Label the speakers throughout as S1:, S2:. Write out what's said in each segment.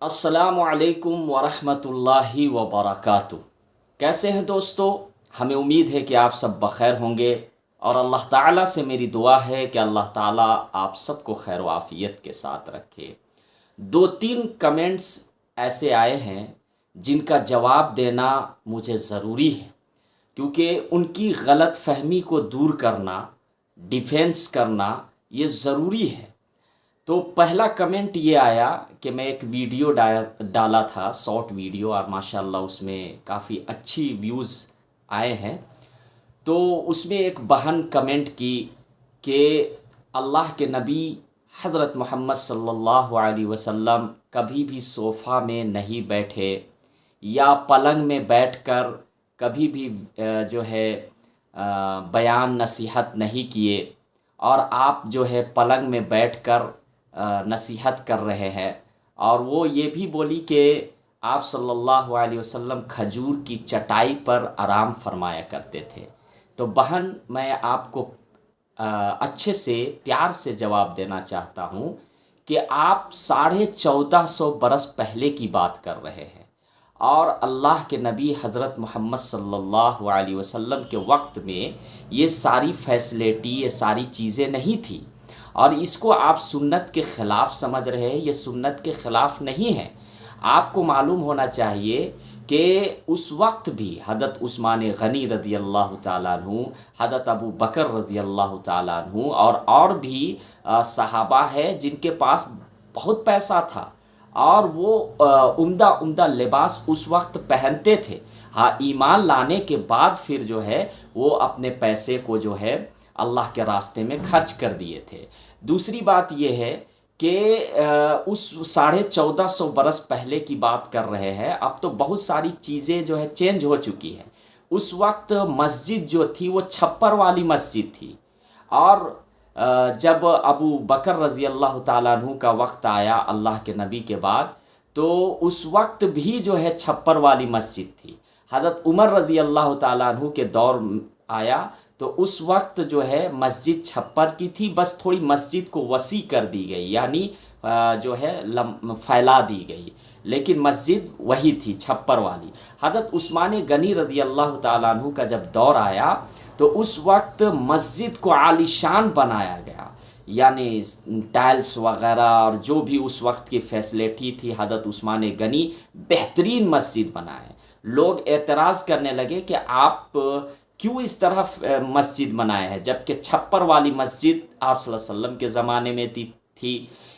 S1: السلام علیکم ورحمۃ اللہ وبرکاتہ۔ کیسے ہیں دوستو؟ ہمیں امید ہے کہ آپ سب بخیر ہوں گے، اور اللہ تعالیٰ سے میری دعا ہے کہ اللہ تعالیٰ آپ سب کو خیر و عافیت کے ساتھ رکھے۔ دو تین کمنٹس ایسے آئے ہیں جن کا جواب دینا مجھے ضروری ہے، کیونکہ ان کی غلط فہمی کو دور کرنا، ڈیفینس کرنا یہ ضروری ہے۔ تو پہلا کمنٹ یہ آیا کہ میں ایک ویڈیو ڈالا تھا، شارٹ ویڈیو، اور ماشاءاللہ اس میں کافی اچھی ویوز آئے ہیں۔ تو اس میں ایک بہن کمنٹ کی کہ اللہ کے نبی حضرت محمد صلی اللہ علیہ وسلم کبھی بھی صوفہ میں نہیں بیٹھے، یا پلنگ میں بیٹھ کر کبھی بھی جو ہے بیان نصیحت نہیں کیے، اور آپ جو ہے پلنگ میں بیٹھ کر نصیحت کر رہے ہیں۔ اور وہ یہ بھی بولی کہ آپ صلی اللہ علیہ وسلم کھجور کی چٹائی پر آرام فرمایا کرتے تھے۔ تو بہن، میں آپ کو اچھے سے پیار سے جواب دینا چاہتا ہوں کہ آپ 1450 برس پہلے کی بات کر رہے ہیں، اور اللہ کے نبی حضرت محمد صلی اللہ علیہ وسلم کے وقت میں یہ ساری فیسلٹی، یہ ساری چیزیں نہیں تھیں، اور اس کو آپ سنت کے خلاف سمجھ رہے ہیں۔ یہ سنت کے خلاف نہیں ہے۔ آپ کو معلوم ہونا چاہیے کہ اس وقت بھی حضرت عثمان غنی رضی اللہ تعالیٰ عنہ، حضرت ابو بکر رضی اللہ تعالیٰ عنہ، اور بھی صحابہ ہیں جن کے پاس بہت پیسہ تھا، اور وہ عمدہ عمدہ لباس اس وقت پہنتے تھے۔ ہاں، ایمان لانے کے بعد پھر جو ہے وہ اپنے پیسے کو جو ہے اللہ کے راستے میں خرچ کر دیے تھے۔ دوسری بات یہ ہے کہ اس 1450 برس پہلے کی بات کر رہے ہیں۔ اب تو بہت ساری چیزیں جو ہے چینج ہو چکی ہیں۔ اس وقت مسجد جو تھی وہ چھپر والی مسجد تھی، اور جب ابو بکر رضی اللہ تعالیٰ عنہ کا وقت آیا اللہ کے نبی کے بعد، تو اس وقت بھی جو ہے چھپر والی مسجد تھی۔ حضرت عمر رضی اللہ تعالیٰ عنہ کے دور آیا تو اس وقت جو ہے مسجد چھپر کی تھی، بس تھوڑی مسجد کو وسیع کر دی گئی، یعنی جو ہے پھیلا دی گئی، لیکن مسجد وہی تھی چھپر والی۔ حضرت عثمان غنی رضی اللہ تعالیٰ عنہ کا جب دور آیا تو اس وقت مسجد کو عالی شان بنایا گیا، یعنی ٹائلز وغیرہ اور جو بھی اس وقت کی فیسلٹی تھی، حضرت عثمان غنی بہترین مسجد بنائے۔ لوگ اعتراض کرنے لگے کہ آپ کیوں اس طرح مسجد بنائے ہیں، جبکہ چھپر والی مسجد آپ صلی اللہ علیہ وسلم کے زمانے میں تھی۔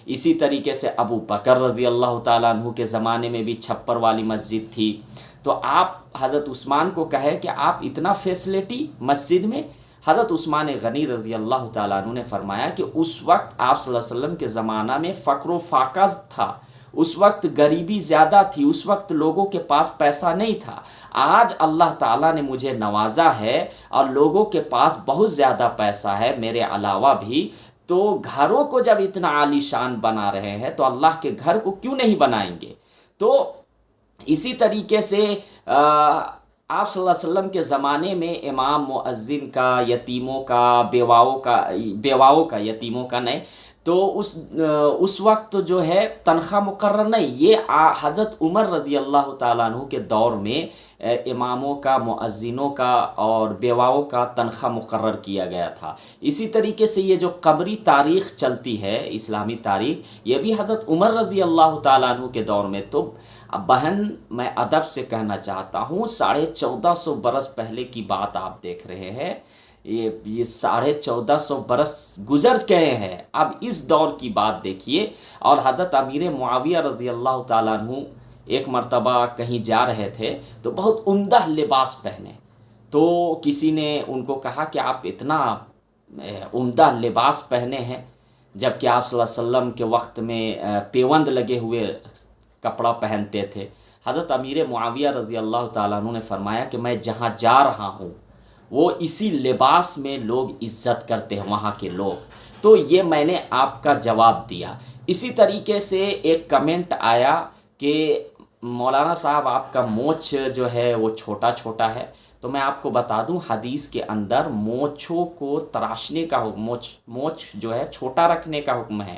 S1: اسی طریقے سے ابو بکر رضی اللہ تعالیٰ عنہ کے زمانے میں بھی چھپر والی مسجد تھی۔ تو آپ حضرت عثمان کو کہے کہ آپ اتنا فیسلٹی مسجد میں؟ حضرت عثمان غنی رضی اللہ تعالیٰ عنہ نے فرمایا کہ اس وقت آپ صلی اللہ علیہ وسلم کے زمانہ میں فقر و فاقہ تھا، اس وقت غریبی زیادہ تھی، اس وقت لوگوں کے پاس پیسہ نہیں تھا۔ آج اللہ تعالیٰ نے مجھے نوازا ہے اور لوگوں کے پاس بہت زیادہ پیسہ ہے میرے علاوہ بھی، تو گھروں کو جب اتنا عالی شان بنا رہے ہیں تو اللہ کے گھر کو کیوں نہیں بنائیں گے؟ تو اسی طریقے سے آپ صلی اللہ علیہ وسلم کے زمانے میں امام، مؤذن کا، یتیموں کا، بیواؤں کا، یتیموں کا نہیں، تو اس وقت جو ہے تنخواہ مقرر نہیں، یہ حضرت عمر رضی اللہ تعالیٰ عنہ کے دور میں اماموں کا، مؤذنوں کا اور بیواؤں کا تنخواہ مقرر کیا گیا تھا۔ اسی طریقے سے یہ جو قبری تاریخ چلتی ہے، اسلامی تاریخ، یہ بھی حضرت عمر رضی اللہ تعالیٰ عنہ کے دور میں۔ تو بہن، میں ادب سے کہنا چاہتا ہوں، 1450 برس پہلے کی بات آپ دیکھ رہے ہیں، یہ 1450 برس گزر گئے ہیں، اب اس دور کی بات دیکھیے۔ اور حضرت امیر معاویہ رضی اللہ تعالیٰ عنہ ایک مرتبہ کہیں جا رہے تھے تو بہت عمدہ لباس پہنے، تو کسی نے ان کو کہا کہ آپ اتنا عمدہ لباس پہنے ہیں، جبکہ آپ صلی اللہ علیہ وسلم کے وقت میں پیوند لگے ہوئے کپڑا پہنتے تھے۔ حضرت امیر معاویہ رضی اللہ تعالیٰ عنہ نے فرمایا کہ میں جہاں جا رہا ہوں وہ اسی لباس میں لوگ عزت کرتے ہیں، وہاں کے لوگ۔ تو یہ میں نے آپ کا جواب دیا۔ اسی طریقے سے ایک کمنٹ آیا کہ مولانا صاحب آپ کا مونچھ جو ہے وہ چھوٹا چھوٹا ہے۔ تو میں آپ کو بتا دوں، حدیث کے اندر مونچھوں کو تراشنے کا حکم، مونچھ جو ہے چھوٹا رکھنے کا حکم ہے،